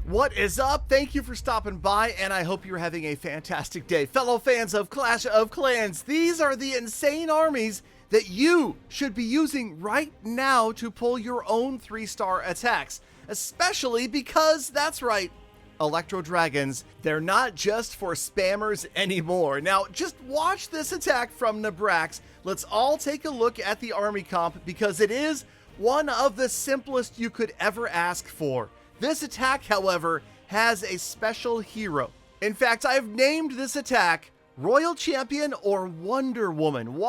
What is up? Thank you for stopping by, and I hope you're having a fantastic day. Fellow fans of Clash of Clans, these are the insane armies that you should be using right now to pull your own 3-star attacks. Especially because, that's right, Electro Dragons, they're not just for spammers anymore. Now, just watch this attack from Brax. Let's all take a look at the army comp because it is one of the simplest you could ever ask for. This attack, however, has a special hero. In fact, I've named this attack Royal Champion or Wonder Woman.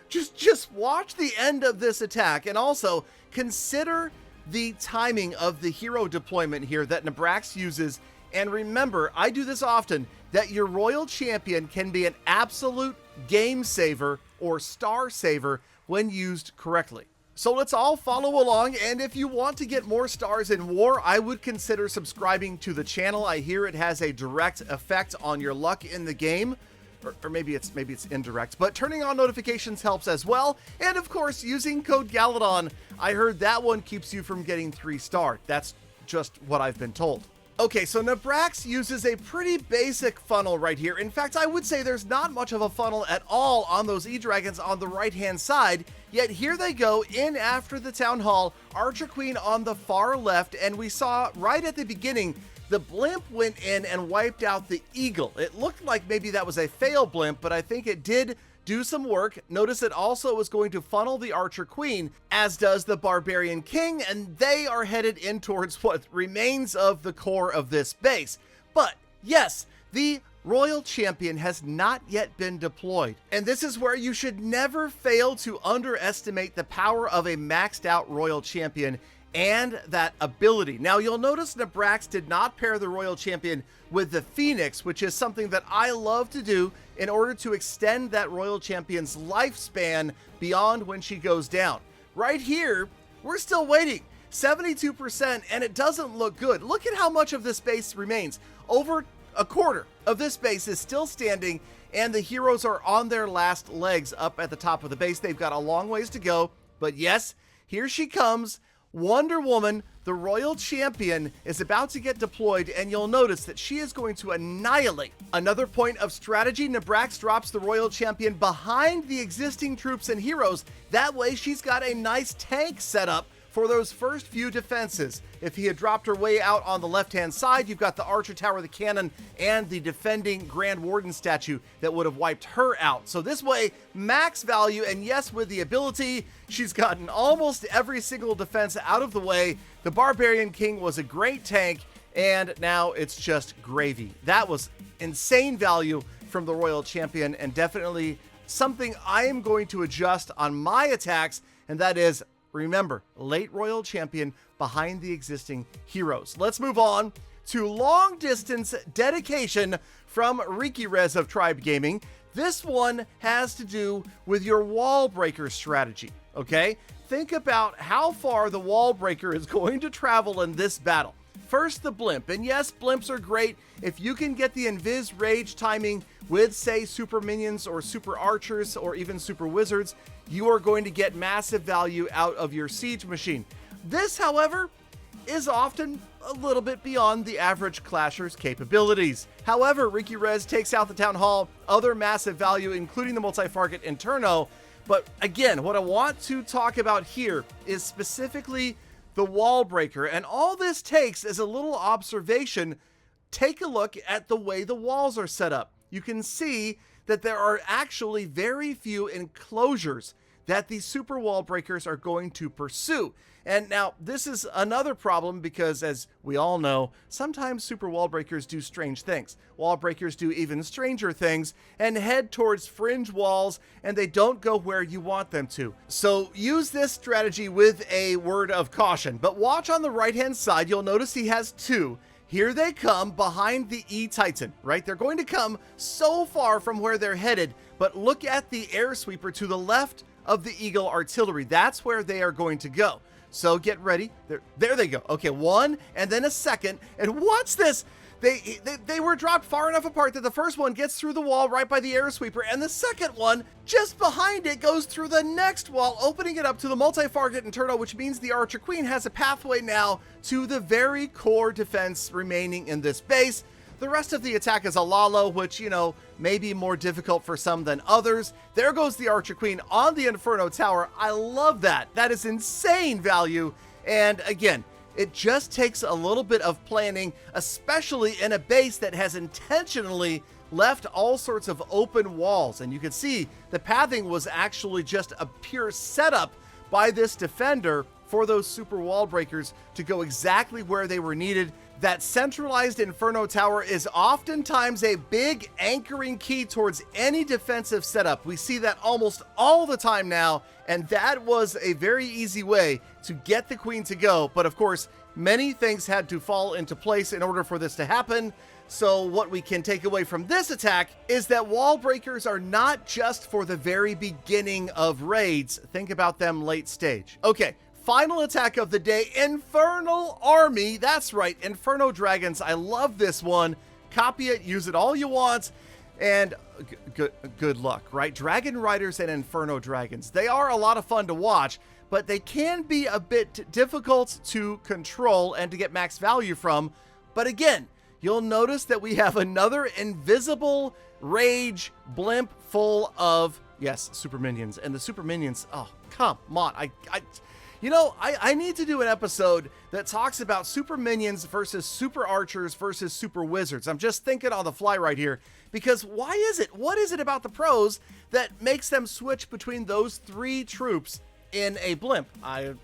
Just watch the end of this attack, and also consider the timing of the hero deployment here that Brax uses. And remember, I do this often, that your Royal Champion can be an absolute game saver or star saver when used correctly. So let's all follow along, and if you want to get more stars in war, I would consider subscribing to the channel. I hear it has a direct effect on your luck in the game, or maybe it's indirect, but turning on notifications helps as well. And of course, using code Galadon, I heard that one keeps you from getting 3-star. That's just what I've been told. Okay, so Brax uses a pretty basic funnel right here. In fact, I would say there's not much of a funnel at all on those E-Dragons on the right-hand side, yet here they go in after the Town Hall, Archer Queen on the far left, and we saw right at the beginning, the blimp went in and wiped out the eagle. It looked like maybe that was a fail blimp, but I think it did do some work. Notice it also was going to funnel the Archer Queen, as does the Barbarian King, and they are headed in towards what remains of the core of this base. But yes, the Royal Champion has not yet been deployed, and this is where you should never fail to underestimate the power of a maxed out Royal Champion and that ability. Now, you'll notice Brax did not pair the Royal Champion with the Phoenix, which is something that I love to do in order to extend that Royal Champion's lifespan beyond when she goes down. Right here, we're still waiting. 72%, and it doesn't look good. Look at how much of this base remains. Over a quarter of this base is still standing, and the heroes are on their last legs up at the top of the base. They've got a long ways to go, but yes, here she comes. Wonder Woman, the Royal Champion, is about to get deployed, and you'll notice that she is going to annihilate. Another point of strategy, Brax drops the Royal Champion behind the existing troops and heroes. That way, she's got a nice tank set up for those first few defenses. If he had dropped her way out on the left-hand side, you've got the Archer Tower, the cannon, and the defending Grand Warden statue that would have wiped her out. So this way, max value, and yes, with the ability, she's gotten almost every single defense out of the way. The Barbarian King was a great tank, and now it's just gravy. That was insane value from the Royal Champion, and definitely something I am going to adjust on my attacks, and that is, remember, late Royal Champion behind the existing heroes. Let's move on to long distance dedication from Ricky Rez of Tribe Gaming. This one has to do with your wall breaker strategy, okay? Think about how far the wall breaker is going to travel in this battle. First, the blimp, and yes, blimps are great. If you can get the Invis Rage timing with, say, super minions or super archers or even super wizards, you are going to get massive value out of your siege machine. This, however, is often a little bit beyond the average clasher's capabilities. However, Ricky Rez takes out the Town Hall, other massive value, including the multi-target Inferno. But again, what I want to talk about here is specifically the wall breaker, and all this takes is a little observation. Take a look at the way the walls are set up. You can see that there are actually very few enclosures that these super wall breakers are going to pursue. And now this is another problem because, as we all know, sometimes super wall breakers do strange things. Wall breakers do even stranger things and head towards fringe walls, and they don't go where you want them to. So use this strategy with a word of caution. But watch on the right-hand side, you'll notice he has two. Here they come behind the E-Titan, right? They're going to come so far from where they're headed, but look at the air sweeper to the left of the Eagle artillery. That's where they are going to go. So get ready. There they go. Okay, one and then a second. And watch this. They were dropped far enough apart that the first one gets through the wall right by the air sweeper, and the second one, just behind it, goes through the next wall, opening it up to the multi-target Inferno, which means the Archer Queen has a pathway now to the very core defense remaining in this base. The rest of the attack is a Lalo, which, you know, may be more difficult for some than others. There goes the Archer Queen on the Inferno Tower. I love that. That is insane value. And again, it just takes a little bit of planning, especially in a base that has intentionally left all sorts of open walls. And you can see the pathing was actually just a pure setup by this defender for those super wall breakers to go exactly where they were needed. That centralized Inferno Tower is oftentimes a big anchoring key towards any defensive setup. We see that almost all the time now, and that was a very easy way to get the Queen to go. But of course, many things had to fall into place in order for this to happen. So what we can take away from this attack is that wall breakers are not just for the very beginning of raids. Think about them late stage. Okay. Final attack of the day, Inferno Army. That's right, Inferno Dragons. I love this one. Copy it, use it all you want, and good luck, right? Dragon Riders and Inferno Dragons. They are a lot of fun to watch, but they can be a bit difficult to control and to get max value from. But again, you'll notice that we have another invisible rage blimp full of, yes, super minions. And the super minions, oh, come on. You know, I need to do an episode that talks about super minions versus super archers versus super wizards. I'm just thinking on the fly right here, because why is it? What is it about the pros that makes them switch between those three troops in a blimp? I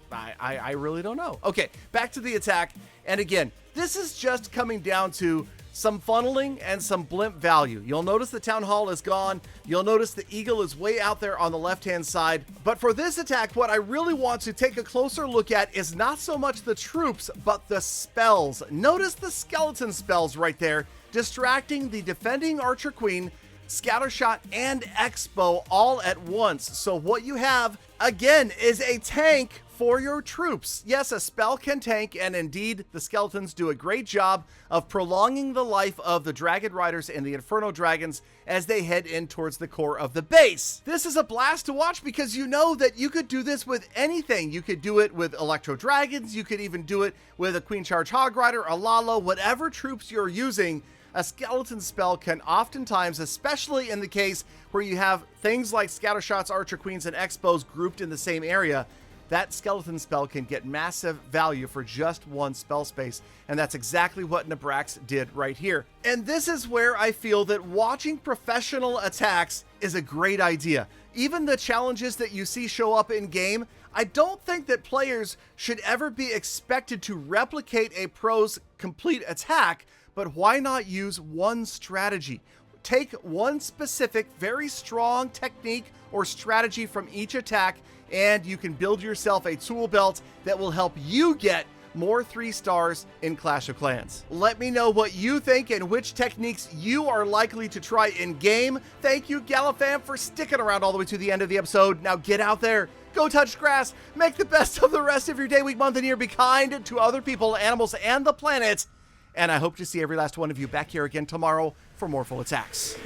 really don't know. Okay, back to the attack. And again, this is just coming down to some funneling and some blimp value. You'll notice the Town Hall is gone. You'll notice the Eagle is way out there on the left-hand side. But for this attack, what I really want to take a closer look at is not so much the troops, but the spells. Notice the skeleton spells right there, distracting the defending Archer Queen, Scattershot, and Expo all at once. So what you have, again, is a tank for your troops. Yes, a spell can tank, and indeed, the skeletons do a great job of prolonging the life of the Dragon Riders and the Inferno Dragons as they head in towards the core of the base. This is a blast to watch because you know that you could do this with anything. You could do it with Electro Dragons, you could even do it with a Queen Charge Hog Rider, a Lalo, whatever troops you're using. A skeleton spell can oftentimes, especially in the case where you have things like Scattershots, Archer Queens, and Expos grouped in the same area, that skeleton spell can get massive value for just one spell space, and that's exactly what Brax did right here. And this is where I feel that watching professional attacks is a great idea. Even the challenges that you see show up in game, I don't think that players should ever be expected to replicate a pro's complete attack, but why not use one strategy? Take one specific, very strong technique or strategy from each attack, and you can build yourself a tool belt that will help you get more 3 stars in Clash of Clans. Let me know what you think and which techniques you are likely to try in game. Thank you, Galafam, for sticking around all the way to the end of the episode. Now get out there, go touch grass, make the best of the rest of your day, week, month, and year. Be kind to other people, animals, and the planet. And I hope to see every last one of you back here again tomorrow for more full attacks.